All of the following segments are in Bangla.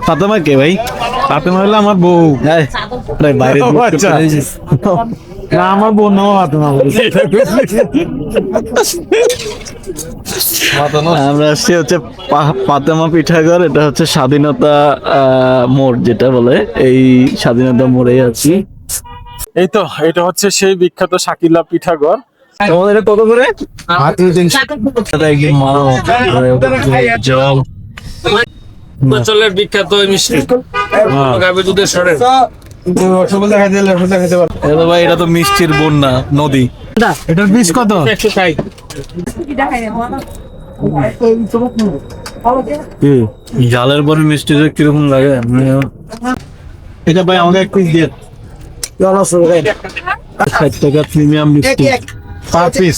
ফাতেমা কে ভাই? ফাতেমা হলো আমার বউ। বাইরে না, আমার বোন নাম ফাতেমা। আমরা আসছি হচ্ছে ফাতেমা পিঠাঘর। এটা হচ্ছে স্বাধীনতা মোড় যেটা বলে, এই স্বাধীনতা মোড়ে আছি। এই তো, এটা হচ্ছে সেই বিখ্যাত শাকিলা পিঠাঘর। তোমাদের কত করে? জল অঞ্চলের বিখ্যাত মিষ্টি গাভী দুধের সরের। ভাই এটা তো মিষ্টির বন্যা নদী। এটার পিস কত? 160। জালের পরে মিষ্টি কিরকম লাগে? এটা ভাই আমাকে এক পিস দিয়ে 60 টাকা প্রিমিয়াম মিষ্টি পার পিস।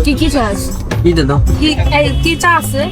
কি চাস? কি চা আছে?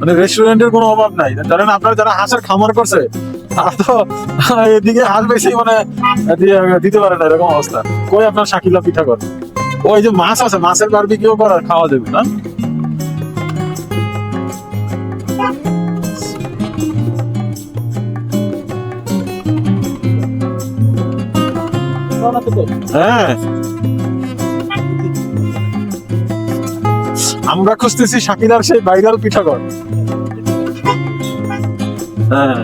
মানে রেস্টুরেন্টের কোনো অভাব নাই, জানেন আপনারা যারা হাঁসের খামার করছে তারা তো এদিকে হাঁস বেশি মানে দিতে পারে না, এরকম অবস্থা। কই আপনার শাকিলা পিঠাঘর? ওই যে মাছ আছে, মাছের বারবিকিউ করার খাওয়া যাবে না? হ্যাঁ, আমরা খুঁজতেছি শাকিলার সেই ভাইরাল পিঠাঘর। হ্যাঁ,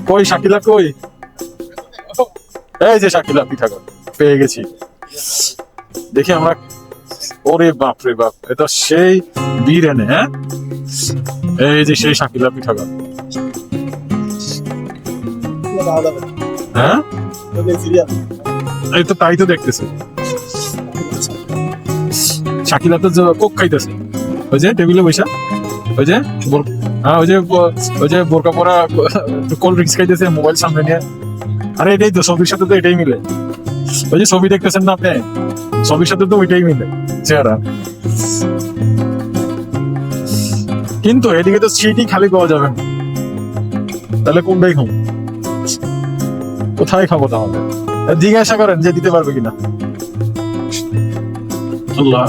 কই শাকিলা কই? এই যে শাকিলা পিঠাঘর পেয়ে গেছি। দেখি আমরা। ওরে বাপ রে বাপ, এটা সেই বিরিয়ানি। হ্যাঁ, এই যে সেই শাকিলা পিঠাঘর। হ্যাঁ, এই তো তাই তো দেখতেছি। শাকিলা তো কোক খাইতেছে ওই যে টেবিলে বসে, ওই যে হ্যাঁ, ওই যে বোরকা পরা কোল্ড ড্রিঙ্কস খাইতেছে মোবাইল সামনে নিয়ে। আরে এটাই তো ছবির সাথে তো এটাই মিলে। ওই যে ছবি দেখতেছেন না আপনি, ছবির সাথে তো ওইটাই মিলে চেহারা। কিন্তু এদিকে তো সিটই খালি পাওয়া যাবে না, তাহলে কোনটাই খাবো? কোথায় খাবো তাহলে? জিজ্ঞাসা করেন যে দিতে পারবে কিনা। আল্লাহ,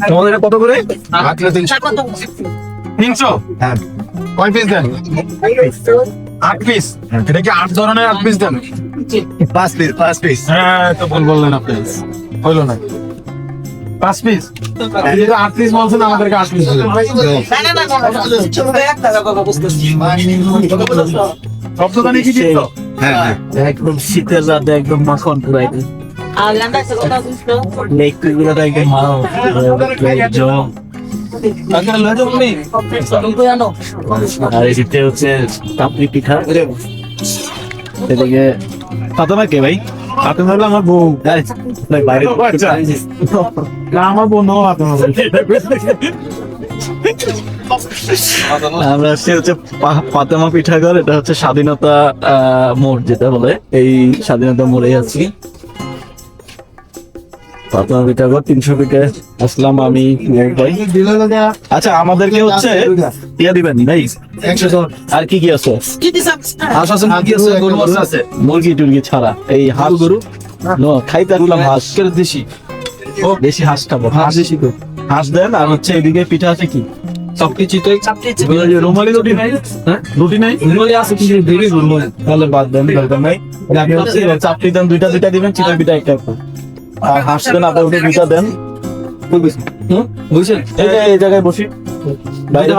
তোমাদের কত করে? 300। কয় পিস দেন? 8 পিস। এটা কি 8 ধরনের 8 পিস দেন? 5 পিস। হ্যাঁ, তো বললেন আপনি, হইলো না। 5 পিস। 8 পিস বলছেন, আমাদেরকে 8 পিস দিলেন। শব্দদানি কি দিচ্ছ? হ্যাঁ, একদম শীতের রাতে একদম মাখন পুরাই। লেগ পিসগুলো তো একদম জম। আর এদিকে হচ্ছে কাপড়ি পিঠা। এদিকে ফাতেমা কে ভাই? ফাতেমা হলো আমার বউ। বাইরে না, আমার বোন নাম ফাতেমা। আমরা আসছি হচ্ছে ফাতেমা পিঠাঘর। এটা হচ্ছে স্বাধীনতা মোড় যেটা বলে, এই স্বাধীনতা মোড়ে আছি। ফাতেমা পিঠাঘর 300 পিঠে আসলাম আমি। আচ্ছা, আমাদেরকে হচ্ছে ইয়া দিবেন ভাই? আর কি কি আছে? হাঁস আছে, মুরগি টুরগি ছাড়া। এই হাঁস গরু খাইতে আসলাম। হাঁস দেশি হাঁস খাবো। হাঁস দেন। আর হচ্ছে এদিকে পিঠা আছে কি? রুমালি রুটি নাই? রুটি নাই? তাহলে বাদ দেন, দরকার নাই। চাপটি দেন, দুইটা দিবেন। চিতই পিঠা একটা। আর হাঁস দেন, আদা উঠে দুইটা দেন। বুঝছেন? এই জায়গায় বসি। বাইরে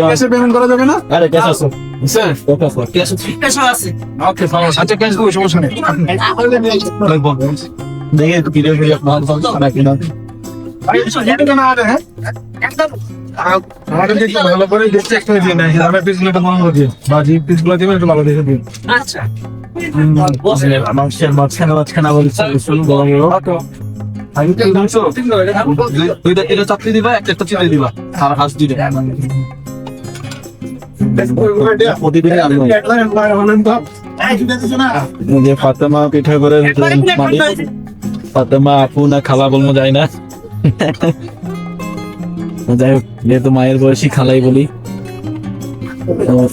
ক্যাশে পেমেন্ট করা যাবে না? আরে ক্যাশ আছে স্যার ক্যাশ আছে ওকে আচ্ছা ক্যাশ দেবো, সমস্যা নেই। দেখে ভিডিও ভিডিও খানা কিনা আমাদেরকে একটু ভালো করে দেখতে একটু দিয়ে নেয়, আমার পিসগুলো একটু ভালো দিয়ে বাজি পিসগুলো দিবেন একটু ভালো দেখে দিন। আচ্ছা মানুষের মাঝখানে বলছে গরম দুইটা এটা চাকরি দিবা একটা চিড়ে দিবা আর হাঁস দুইটা প্রতিদিন যে ফাতেমা পিঠা করে ফাতেমা আপু না খালা বলবো যায় না, যাই হোক যেহেতু মায়ের বয়সী খালাই বলি,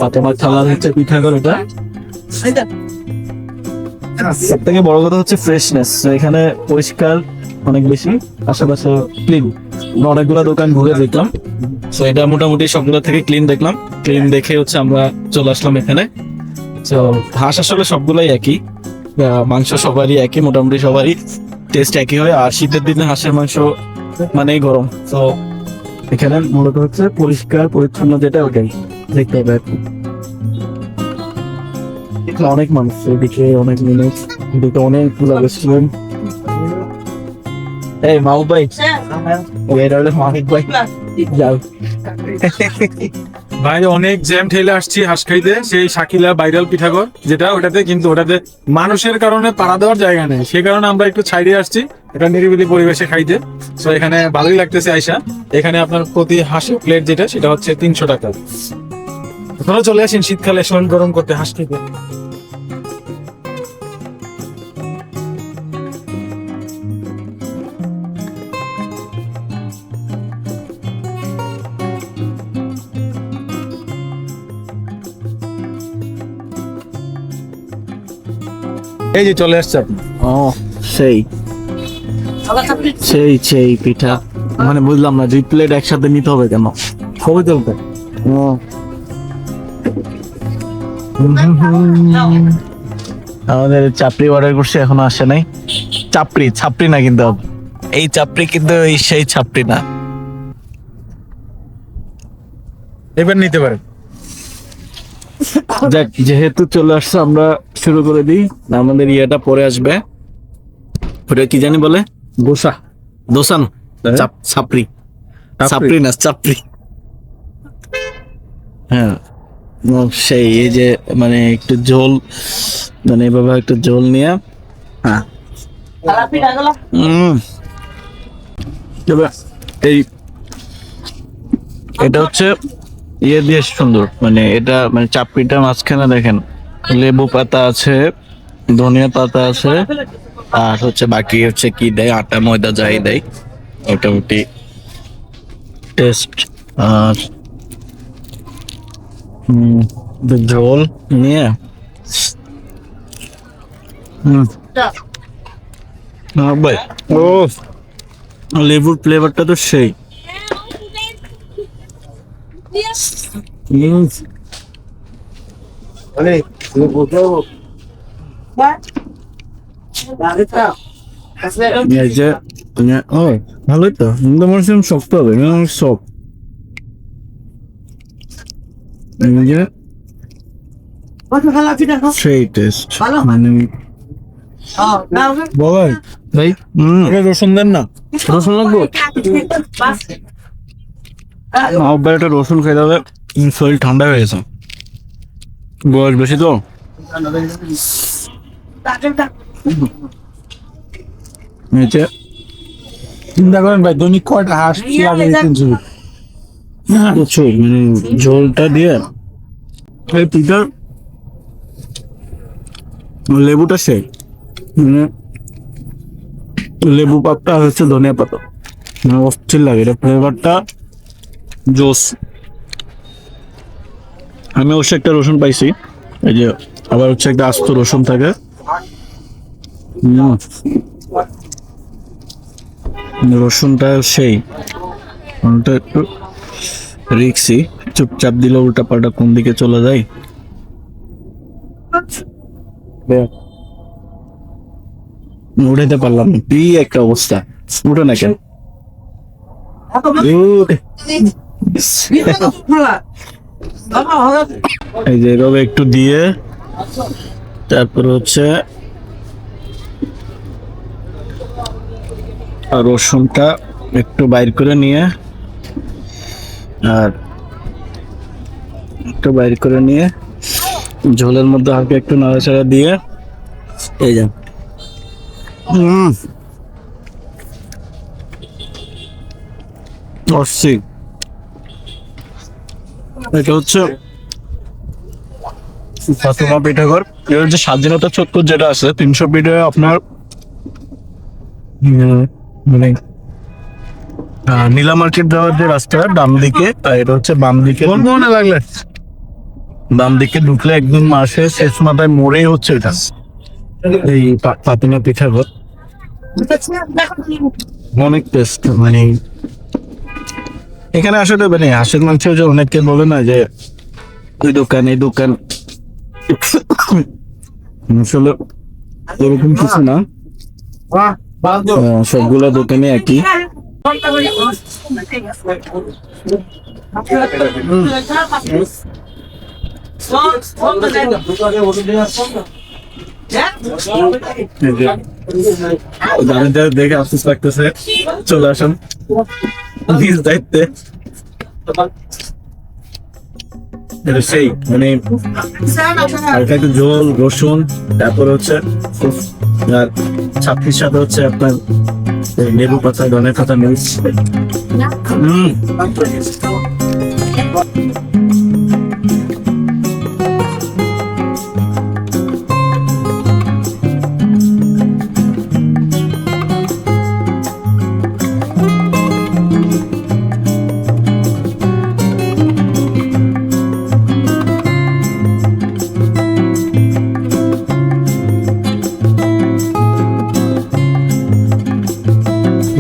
ফাতেমার খালা হচ্ছে পিঠা করে ওটা। সব থেকে বড় কথা হচ্ছে ফ্রেশনেস, এখানে পরিষ্কার অনেক বেশি, আশেপাশে ক্লিন। অনেকগুলো দোকান ঘুরে দেখলাম, তো এটা মোটামুটি সবগুলো থেকে ক্লিন দেখলাম। ক্লিন দেখে হচ্ছে আমরা চলে আসলাম এখানে। তো হাঁস আসলে সবগুলোই একই, মাংস সবারই একই, মোটামুটি সবারই টেস্ট একই হয়। আর শীতের দিনে হাঁসের মাংস মানেই গরম, তো এখানে মূলত হচ্ছে পরিষ্কার পরিচ্ছন্ন যেটা ওটাই দেখতে হবে আর কি। অনেক মানুষ এদিকে, অনেক মিনিট এদিকে অনেকগুলো রেস্টুরেন্ট। এই মাহবুব ভাই, এটা হলো মাহিক ভাই, যাও। বাইরে অনেক জ্যাম ঠেলে আসছি হাঁস খাইতে, সেই শাকিলা ভাইরাল পিঠাঘর যেটা, ওটাতে কিন্তু ওটাতে মানুষের কারণে পাড়া দেওয়ার জায়গা নেই, সেই কারণে আমরা একটু ছাইড়ে আসছি এটা নিরিবিলি পরিবেশে খাইতে। তো এখানে ভালোই লাগতেছে আইসা। এখানে আপনার প্রতি হাঁসের প্লেট যেটা সেটা হচ্ছে 300 টাকা। আপনারা চলে আসেন শীতকালে শরীর গরম করতে হাঁস খেতে। এই যে চলে আসছে আপনি। ও সেই সেই সেই পিঠা, মানে বুঝলাম না 2 প্লেট একসাথে নিতে হবে কেন? ছবি তুলতে ও আমাদের চাপড়ি অর্ডার করছে, এখনো আসে নাই। ছাপড়ি না কিন্তু, এই চাপড়ি কিন্তু এই সেই ছাপড়ি না। এবার নিতে পারেন। যাক, যেহেতু চলে আসছে আমরা শুরু করে দিই। আমাদের ইয়েটা পরে আসবে, ওটা কি জানি বলে, গোসা দোসান ছাপড়ি না চাপড়ি। হ্যাঁ সেই এই যে মানে একটু ঝোল, মানে এভাবে একটু ঝোল নিয়ে, হ্যাঁ তবে এই এটা হচ্ছে ইয়ে দিয়ে সুন্দর, মানে এটা মানে চাপড়িটা মাঝখানে দেখেন লেবু পাতা আছে, ধনিয়া পাতা আছে, আর হচ্ছে বাকি হচ্ছে কি দেয়, আটা ময়দা যাই দেয় মোটামুটি টেস্ট। আর ঝোল নিয়ে ভাই, ও লেবুর ফ্লেভারটা তো সেই। ভালোই তো, মনে হচ্ছে শক্ত হবে, শক্ত সেই টেস্ট মানে বলাই ভাই। রসুন দেন না? রসুন লাগবে, আব্বা একটা রসুন খেতে হবে, শরীর ঠান্ডা হয়ে গেছে, বয়স বেশি তো। নিচে চিন্তা করেন ভাই, দৈনিক কয়টা হাঁস লাগে? প্রচুর, মানে ঝোলটা দিয়ে এই পিঠার লেবুটা সেই, মানে লেবু পাতা হচ্ছে ধনিয়া পাতা, মানে অস্থির লাগে, এটা ফ্লেভারটা জোস। আমি অবশ্য একটা রসুন পাইছি, এই যে আবার হচ্ছে একটা আস্ত রসুন থাকে। রসুনটা সেই, ওটা একটু রিক্সি, চুপচাপ দিলে উল্টা পাল্টা কোন দিকে চলে যায়। উঠাইতে পারলাম না, কি একটা অবস্থা, উঠে না কেন? এই যে এভাবে একটু দিয়ে তারপর হচ্ছে রসুনটা একটু বাইর করে নিয়ে আর একটু বাইর করে নিয়ে ঝোলের মধ্যে হালকা একটু নাড়াচাড়া দিয়ে এই যে অস্থির। এটা হচ্ছে ফাতেমা পিঠাঘর। এর যে স্বাধীনতা চত্বর যেটা আছে 300 ফিটে আপনার মানে নীলা মার্কেট যাওয়ার যে রাস্তা ডান দিকে, আর এটা হচ্ছে বাম দিকে। মনে লাগলে বাম দিকে ঢুকলে একদম মাসে শেষ মাথায় মোড়েই হচ্ছে এটা এই ফাতেমা পিঠাঘর। অনেক টেস্ট, মানে এখানে আসলে মানে হাঁসের মাংস যে অনেকে বলে না যে ওই দোকান এই দোকান, আসলে এরকম কিছু না, সবগুলো দোকানে একই। দেখে আফসোস লাগতেছে, চলে আসুন নিজ দায়িত্বে। এটা সেই মানে হালকা একটু ঝোল রসুন, তারপর হচ্ছে আর ছাত্রীর সাথে হচ্ছে আপনার লেবু পাতা ধনের পাতা মিক্স।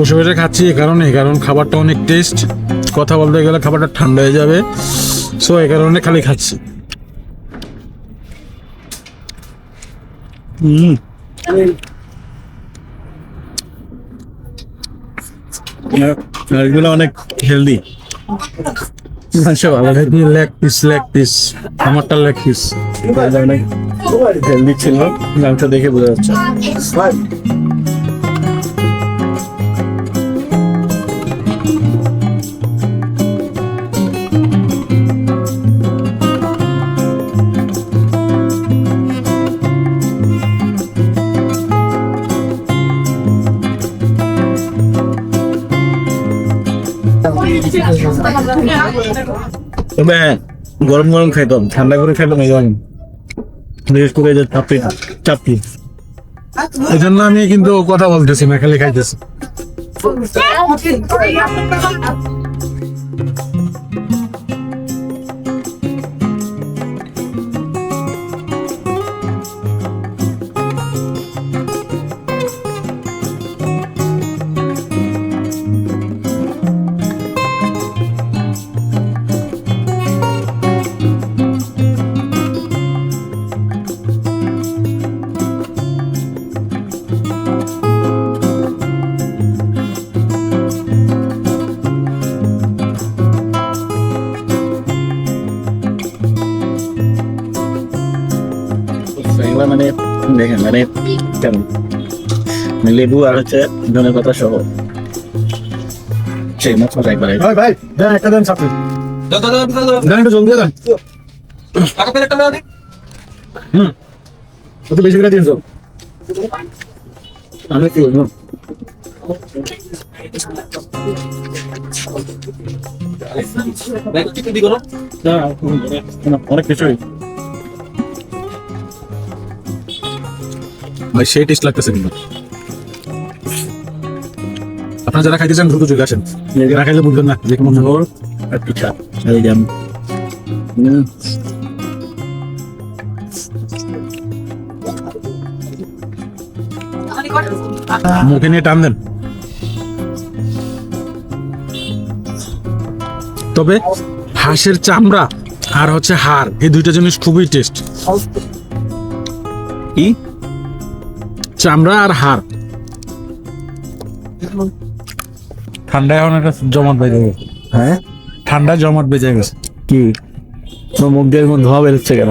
বসে বসে খাচ্ছি কারণ খাবারটা অনেক টেস্ট। কথা বলতে গেলে খাবারটা ঠান্ডা হয়ে যাবে, সো এই কারণে খালি খাচ্ছি। এগুলো অনেক হেলদি। লেগ পিস আমারটা লেগ পিস অনেক হেলদি ছিল, মাংস দেখে বোঝা যাচ্ছে। তবে গরম গরম খাইতাম, ঠান্ডা করে খাইতাম এই জন্য, বিশেষ করে যে চাপড়ি। এই জন্য আমি কিন্তু কথা বলতেছি না, খালি খাইতেছি। এগুলো মানে দেখেন মানে কেমন লেবু আর হচ্ছে ধনে পাতা সহ সেই মাছ মশাই করে। ভাই দেন একটা দেন সাথে, দেন একটু জলদি দেন। কত বেশি করে দিন সব। আমি কি বলবো, অনেক কিছুই ভাই সেই টেস্ট লাগতেছে কিন্তু। আপনারা যারা খাইতে চান দ্রুত চলে আসেন, যারা খাইলে বুঝবেন না যে কেমন ঝোল আর পিঠা এই যে মুখে নিয়ে টান দেন। তবে হাঁসের চামড়া আর হচ্ছে হাড়, এই দুইটা জিনিস খুবই টেস্ট। কি চামড়া আর হাড় ঠান্ডায় এখন একটা জমাট বাইরে গেছে। হ্যাঁ ঠান্ডা জমাট বেজে গেছে। কি তোমার মুখ দিয়ে এরকম ধোঁয়া বেরোচ্ছে কেন?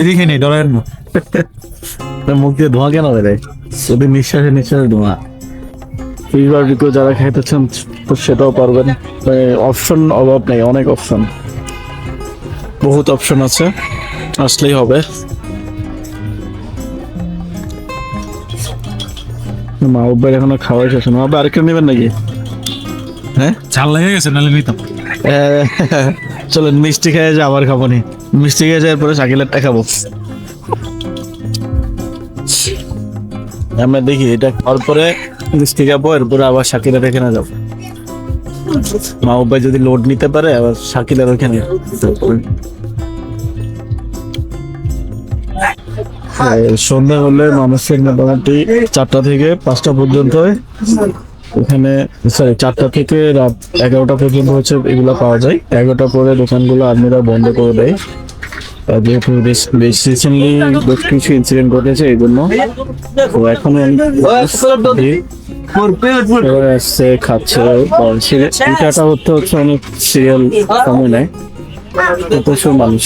এদিকে নেই ডলার না। তোমার মুখ দিয়ে ধোঁয়া কেন বেরোয়? ওদের নিঃশ্বাসে নিঃশ্বাসে ধোঁয়া। ফিশ বারবিকিউ যারা খাইতেছেন তো সেটাও পারবেন, অপশন অভাব নেই, অনেক অপশন, বহুত অপশন আছে, আসলেই হবে। মা উব্বার এখনো খাওয়াই শেষ না, আবার আরেকটা নেবেন নাকি? হ্যাঁ ঝাল লেগে গেছে নাহলে নিতাম। চলেন মিষ্টি খেয়ে যা, আবার খাবো নি। মিষ্টি খেয়ে যাওয়ার পরে শাকিলেরটা খাবো। আমরা দেখি এটা খাওয়ার পরে মিষ্টি খাবো, এরপরে আবার শাকিলের এখানে যাবো। মা উব্বাই যদি লোড নিতে পারে আবার শাকিলের ওখানে। সন্ধ্যা হলে মানুষের মোটামুটি 4টা থেকে 5টা পর্যন্ত এখানে, সরি 4টা থেকে রাত 11টা পর্যন্ত হচ্ছে এগুলো পাওয়া যায়। 11টা পরে দোকানগুলো আর্মিরা বন্ধ করে দেয়, যেহেতু রিসেন্টলি বেশ কিছু ইনসিডেন্ট ঘটেছে এই জন্য। তো এখন আসছে খাচ্ছে, এটাটা হচ্ছে অনেক সিরিয়াল সময় নেয়, প্রচুর মানুষ।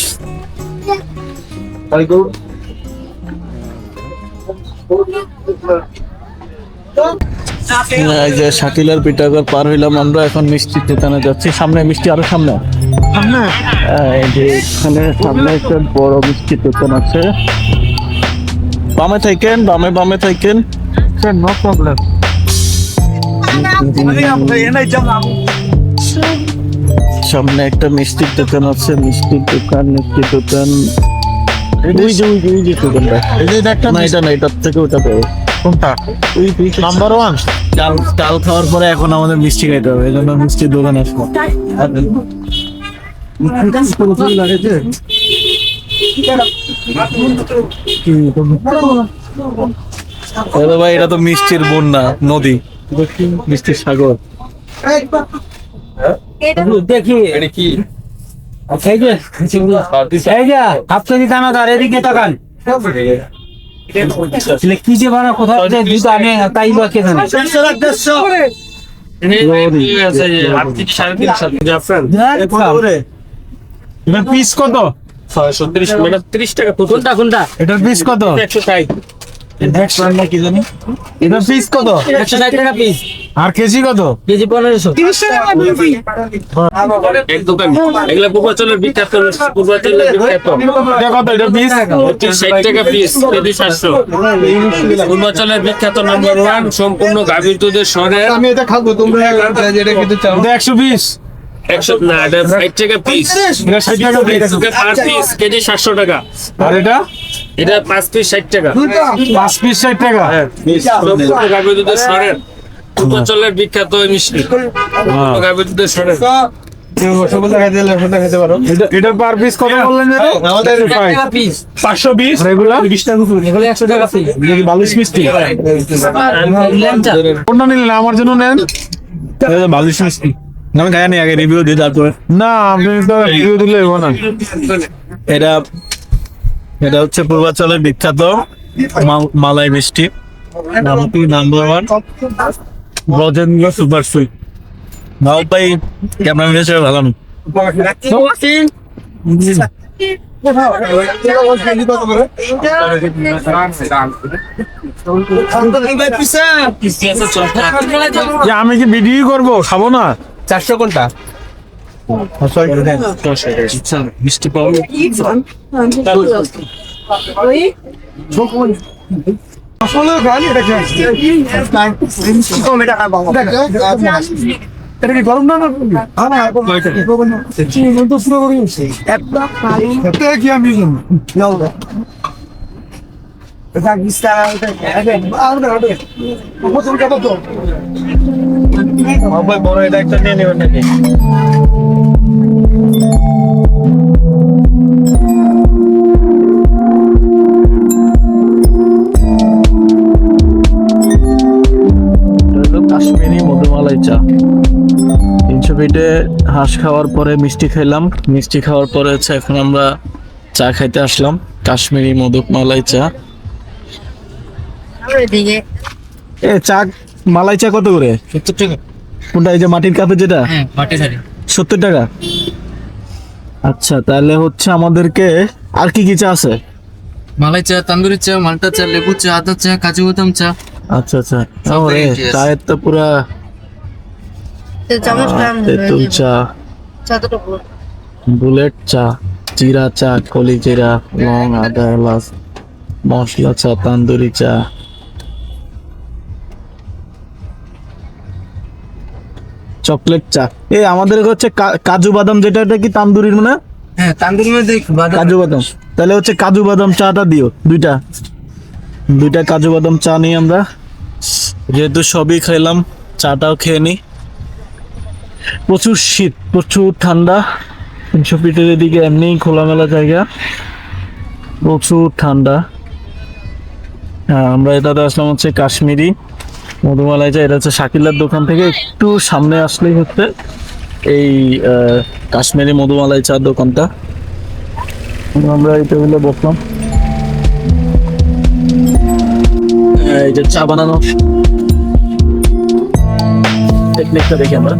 এই যে শাকিলার পিঠাগড় পার হইলাম আমরা, এখন মিষ্টির দোকানে যাচ্ছি। সামনে মিষ্টি, আরো সামনে এই যে এখানে সামনে একটা বড় মিষ্টির দোকান আছে। বামে থাকেন, বামে থাকেন, নো প্রবলেম। সামনে একটা মিষ্টির দোকান আছে, মিষ্টির দোকান। ওই যে দোকানটা, না এটা না, এটার থেকে ওটা পাবো। কোনটা? নাম্বার 1। চাল খাওয়ার পরে এখন আমাদের মিষ্টি খাইতে হবে, এই জন্য মিষ্টির দোকান আসবো। ভাই এটা তো মিষ্টির বন্যা নদী, মিষ্টির সাগর। দেখি এটা কি কি যে বানা কোথাও দুধ আনে তাই বা কে জানে। পিস কত? 30 টাকা। কোনটা কোনটা? এটার পিস কত? 160। কি জানি এটার পিস কত? 160 টাকা পিস। আর কেজি কত? কেজি 1500। এক দোকান এগুলা পূর্বাচলের বিখ্যাত, পূর্বাচলের বিখ্যাত। এটা কত? এটা পিস 60 টাকা পিস, কেজি 700। পূর্বাচলের বিখ্যাত নাম্বার 1 সম্পূর্ণ গাভীর দুধের শহরে। আমি এটা খাবো, তোমরা যেটা খেতে চাও। এটা 120। 100 না, এটা 60 টাকা পিস। এটা 60 টাকা পিস। পার পিস কেজি 700 টাকা। আর এটা এটা 5 পিস 60 টাকা। 5 পিস 60 টাকা। সম্পূর্ণ গাভীর দুধের শহরের পূর্বাচলের বিখ্যাত এই মিষ্টি। গাভীর দুধের শহরের এটার পার পিস কত বললেন? আমাদের 500 পিস। এগুলা 20 টাকা করে। এগুলো 100 টাকা পিস। এই বালিশ মিষ্টি কোনটা নিলেন? আমার জন্য নেন। বালিশ মিষ্টি আমি খাই নি, আগে রিভিউ দিই তারপরে। না আপনি তো রিভিউ দিলে হবো না। এটা হচ্ছে পূর্বাচলের বিখ্যাত মালাই মিষ্টি, নাম্বার 1 ব্রজেন্দ্র সুপার সুইট। নাও ভাই ক্যামেরা হিসেবে ভালো না। যে আমি কি ভিডিও করবো, খাবো না। 400 কোনটা? মিষ্টি পাবো এটা কি গরম না? কি আমি বড়, এটা একটা নিয়ে নেবেন নাকি? কাশ্মীরি মধুমালাই চা। 300 ফিটে হাঁস খাওয়ার পরে মিষ্টি খাইলাম, মিষ্টি খাওয়ার পরে হচ্ছে এখন আমরা চা খাইতে আসলাম, কাশ্মীরি মধুমালাই চা। চা মালাই চা কত করে? 70 টাকা। কোনটা? এই যে মাটির কাপে যেটা? হ্যাঁ, মাটি ঝাড়ি 70 টাকা। আচ্ছা, তাহলে হচ্ছে আমাদেরকে আর কি কি চা আছে? মালাই চা, তান্দুরি চা, মাল্টা চা, লেবু চা, আদা চা, কাজু বাদাম চা। আচ্ছা আচ্ছা, সব ওরে, variety আছে। চায়ের তো পুরা তেঁতুল চা, বুলেট চা, জিরা চা, কলি জিরা, লং, আদা, এলাচ, মশলা চা, তান্দুরি চা, চকলেট চা। এই আমাদের হচ্ছে কাজু বাদাম, যেটা এটা কি তান্দুরির মানে? হ্যাঁ, তান্দুরি মধ্যে বাদাম। কাজু বাদাম, তাহলে হচ্ছে কাজু বাদাম চাটা দিও দুইটা কাজু বাদাম চা নিই আমরা, যেহেতু সবই খাইলাম চাটাও খেয়ে নিই। প্রচুর শীত, প্রচুর ঠান্ডা। 300 ফিটের এদিকে এমনি খোলামেলা জায়গা, প্রচুর ঠান্ডা। হ্যাঁ, আমরা এটাতে আসলাম হচ্ছে কাশ্মীরি মধুমালাই চা। এটা হচ্ছে শাকিলার দোকান থেকে একটু সামনে আসলেই হচ্ছে এই কাশ্মীরি মধুমালাই চা দোকানটা। আমরা এই টেবিলে বসলাম, এই যে চা বানানো টেকনিকটা দেখি আমরা।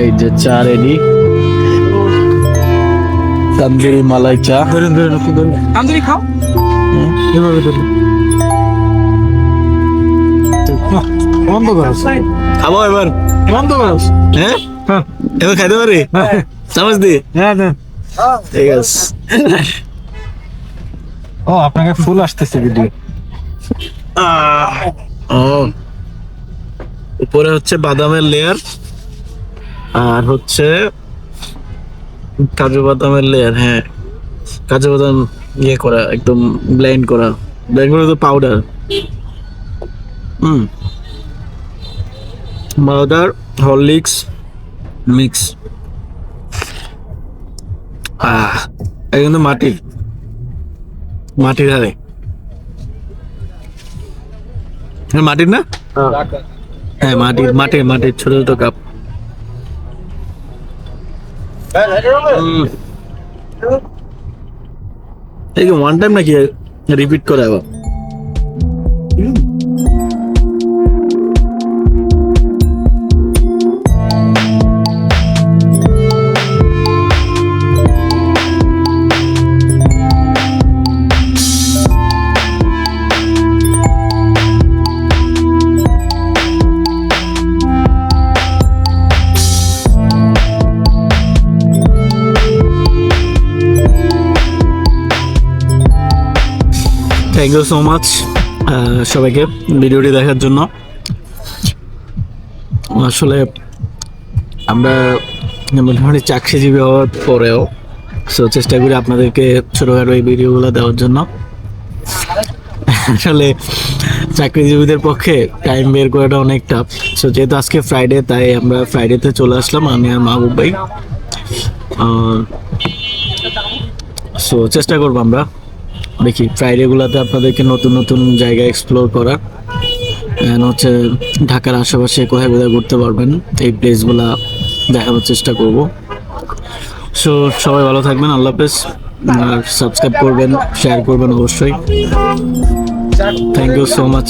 এই যে চা রেডি, তন্দুরি মালাই চা। তান্দুরি খাও এভাবে ধরে বন্ধ করো, খাবো এবার? বন্ধ করো। হ্যাঁ, হ্যাঁ এবার খাইতে পারি? চামচ দি? হ্যাঁ হ্যাঁ। ঠিক আছে। ও, আপনাকে ফুল আসতেছে ভিডিও। ও, উপরে হচ্ছে বাদামের লেয়ার আর হচ্ছে কাজু বাদামের লেয়ার। হ্যাঁ, কাজু বাদাম ইয়ে করা, একদম ব্লেন্ড করা তো পাউডার। Powder, Horlicks mix. এটা কিন্তু মাটির হারে, মাটির না? হ্যাঁ, মাটির ছোট ছোট কাপ। এই ওয়ান টাইম নাকি রিপিট করে আবার? থ্যাংক ইউ সো মাচ সবাইকে ভিডিওটি দেখার জন্য। আসলে আমরা মোটামুটি চাকরিজীবী হওয়ার পরেও চেষ্টা করি আপনাদেরকে ছোটোখাটো এই ভিডিওগুলো দেওয়ার জন্য। আসলে চাকরিজীবীদের পক্ষে টাইম বের করাটা অনেক টাফ। সো যেহেতু আজকে ফ্রাইডে, তাই আমরা ফ্রাইডেতে চলে আসলাম, আমি আর মাহবুব ভাই। সো চেষ্টা করবো আমরা, দেখি ফ্রাইডেগুলোতে আপনাদেরকে নতুন নতুন জায়গা এক্সপ্লোর করা, হচ্ছে ঢাকার আশেপাশে কোথায় কোথায় ঘুরতে পারবেন এই প্লেসগুলা দেখানোর চেষ্টা করব। সো সবাই ভালো থাকবেন, আল্লাহ হাফেজ। আর সাবস্ক্রাইব করবেন, শেয়ার করবেন অবশ্যই। Thank you so much.